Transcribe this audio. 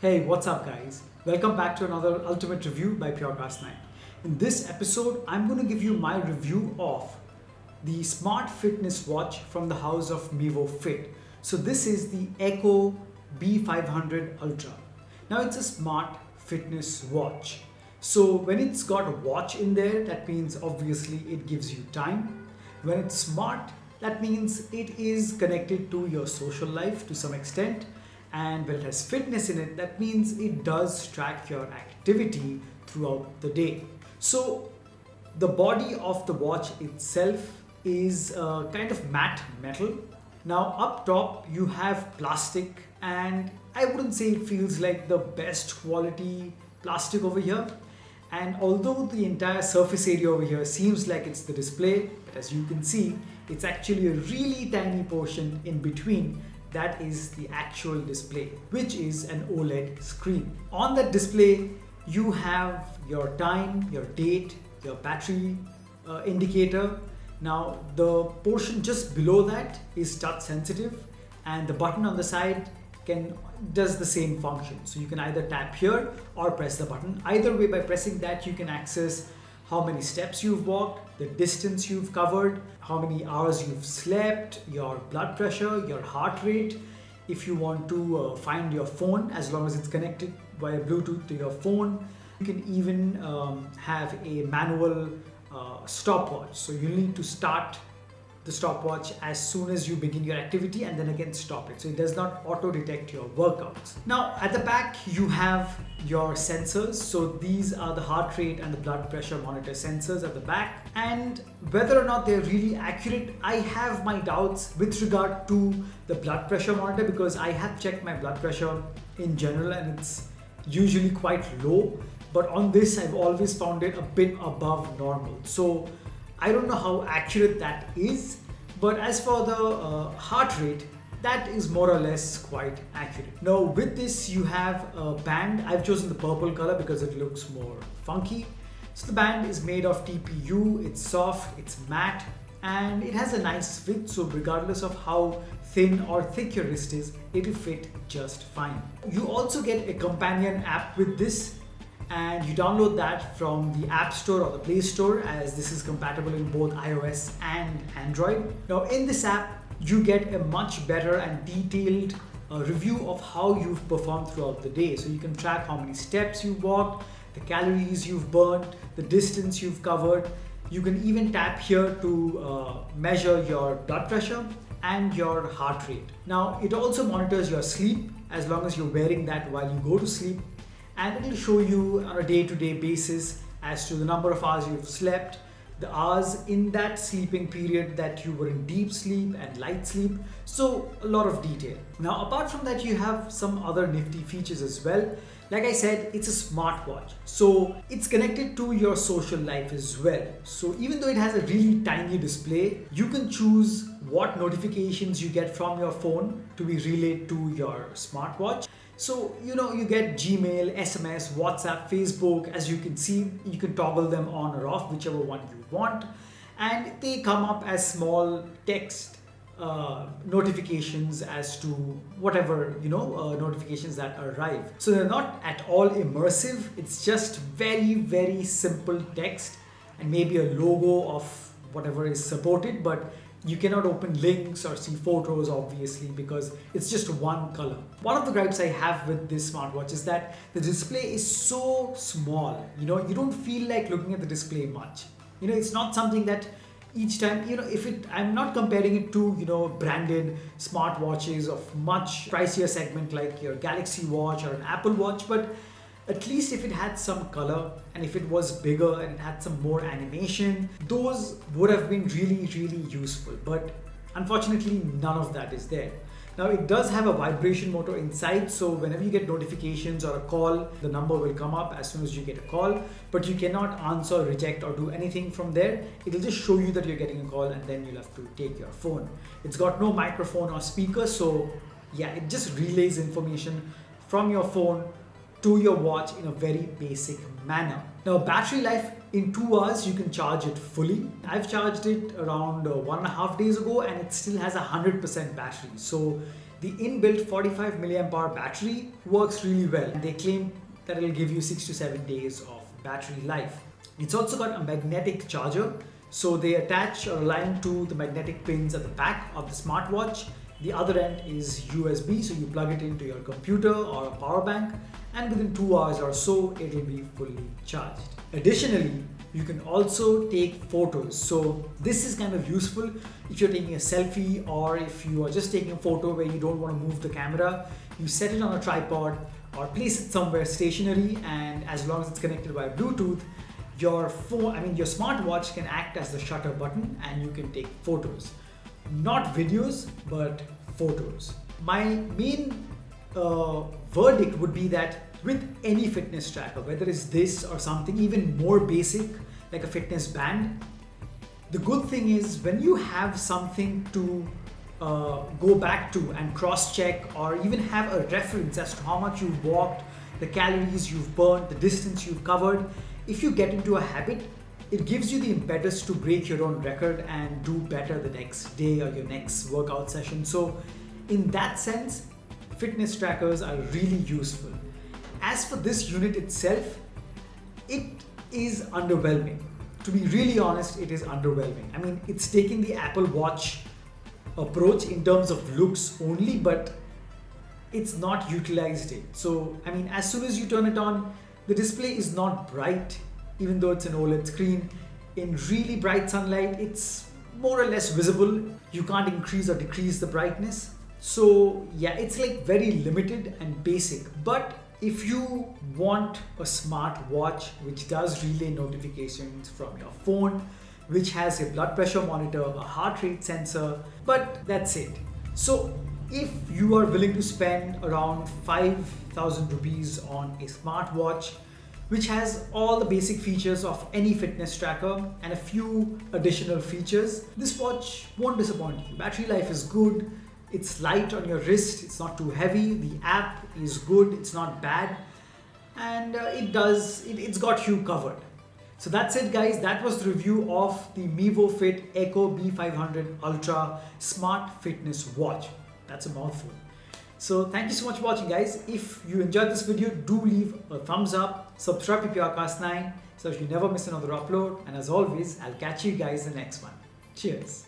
Hey, what's up, guys? Welcome back to another Ultimate Review by Purecast 9. In this episode, I'm going to give you my review of the smart fitness watch from the house of Mevo Fit. So, this is the Echo B500 Ultra. Now, it's a smart fitness watch. So, when it's got a watch in there, that means obviously it gives you time. When it's smart, that means it is connected to your social life to some extent, and when it has fitness in it, that means it does track your activity throughout the day. So the body of the watch itself is kind of matte metal. Now up top you have plastic, and I wouldn't say it feels like the best quality plastic over here. And although the entire surface area over here seems like it's the display, but as you can see, it's actually a really tiny portion in between that is the actual display, which is an OLED screen. On that display, you have your time, your date, your battery indicator. Now, the portion just below that is touch sensitive, and the button on the side does the same function. So you can either tap here or press the button. Either way, by pressing that, you can access how many steps you've walked, the distance you've covered, how many hours you've slept, your blood pressure, your heart rate. If you want to find your phone, as long as it's connected via Bluetooth to your phone, you can even have a manual stopwatch. So you need to start the stopwatch as soon as you begin your activity and then again stop it. So it does not auto detect your workouts. Now at the back you have your sensors. So these are the heart rate and the blood pressure monitor sensors at the back. And whether or not they're really accurate, I have my doubts with regard to the blood pressure monitor, because I have checked my blood pressure in general and it's usually quite low. But on this I've always found it a bit above normal. So I don't know how accurate that is, but as for the heart rate, that is more or less quite accurate. Now with this you have a band. I've chosen the purple color because it looks more funky. So the band is made of TPU, it's soft, it's matte, and it has a nice fit. So regardless of how thin or thick your wrist is, it'll fit just fine. You also get a companion app with this, and you download that from the App Store or the Play Store, as this is compatible in both iOS and Android. Now in this app, you get a much better and detailed review of how you've performed throughout the day. So you can track how many steps you've walked, the calories you've burned, the distance you've covered. You can even tap here to measure your blood pressure and your heart rate. Now it also monitors your sleep as long as you're wearing that while you go to sleep. And it will show you on a day-to-day basis as to the number of hours you've slept, the hours in that sleeping period that you were in deep sleep and light sleep. So a lot of detail. Now apart from that, you have some other nifty features as well. Like I said, it's a smartwatch, so it's connected to your social life as well. So even though it has a really tiny display, you can choose what notifications you get from your phone to be relayed to your smartwatch. So, you get Gmail, SMS, WhatsApp, Facebook. As you can see, you can toggle them on or off, whichever one you want. And they come up as small text notifications as to whatever, notifications that arrive. So they're not at all immersive. It's just very, very simple text and maybe a logo of whatever is supported, but you cannot open links or see photos obviously because it's just one color. One of the gripes I have with this smartwatch is that the display is so small. You don't feel like looking at the display much. It's not something that each time, I'm not comparing it to, branded smartwatches of much pricier segment like your Galaxy Watch or an Apple Watch, but at least if it had some color and if it was bigger and it had some more animation, those would have been really, really useful. But unfortunately, none of that is there. Now it does have a vibration motor inside, so whenever you get notifications or a call, the number will come up as soon as you get a call, but you cannot answer, reject or do anything from there. It'll just show you that you're getting a call and then you'll have to take your phone. It's got no microphone or speaker, so yeah, it just relays information from your phone to your watch in a very basic manner. Now battery life, in 2 hours you can charge it fully. I've charged it around 1.5 days ago and it still has 100% battery. So The inbuilt 45 milliamp hour battery works really well. They claim that it'll give you 6 to 7 days of battery life. It's also got a magnetic charger, so they attach or align to the magnetic pins at the back of the smartwatch. The other end is USB, so you plug it into your computer or a power bank, and within 2 hours or so, it'll be fully charged. Additionally, you can also take photos. So this is kind of useful if you're taking a selfie or if you are just taking a photo where you don't want to move the camera. You set it on a tripod or place it somewhere stationary, and as long as it's connected by Bluetooth, your smartwatch can act as the shutter button and you can take photos. Not videos, but photos. My main verdict would be that with any fitness tracker, whether it's this or something even more basic like a fitness band, the good thing is when you have something to go back to and cross-check, or even have a reference as to how much you've walked, the calories you've burned, the distance you've covered, if you get into a habit, it gives you the impetus to break your own record and do better the next day or your next workout session. So in that sense, fitness trackers are really useful. As for this unit itself, it is underwhelming. To be really honest, it is underwhelming. I mean, it's taking the Apple Watch approach in terms of looks only, but it's not utilized it. So, I mean, as soon as you turn it on, the display is not bright, even though it's an OLED screen. In really bright sunlight, it's more or less visible. You can't increase or decrease the brightness. So yeah, it's like very limited and basic. But if you want a smart watch which does relay notifications from your phone, which has a blood pressure monitor, a heart rate sensor, but that's it. So if you are willing to spend around 5,000 rupees on a smartwatch which has all the basic features of any fitness tracker and a few additional features, this watch won't disappoint you. Battery life is good, it's light on your wrist, it's not too heavy, the app is good, it's not bad, and it's got you covered. So that's it guys, that was the review of the Mevo Fit Echo B500 Ultra Smart Fitness Watch. That's a mouthful. So thank you so much for watching guys. If you enjoyed this video, do leave a thumbs up, subscribe to Purcast 9 so that you never miss another upload, and as always, I'll catch you guys in the next one. Cheers.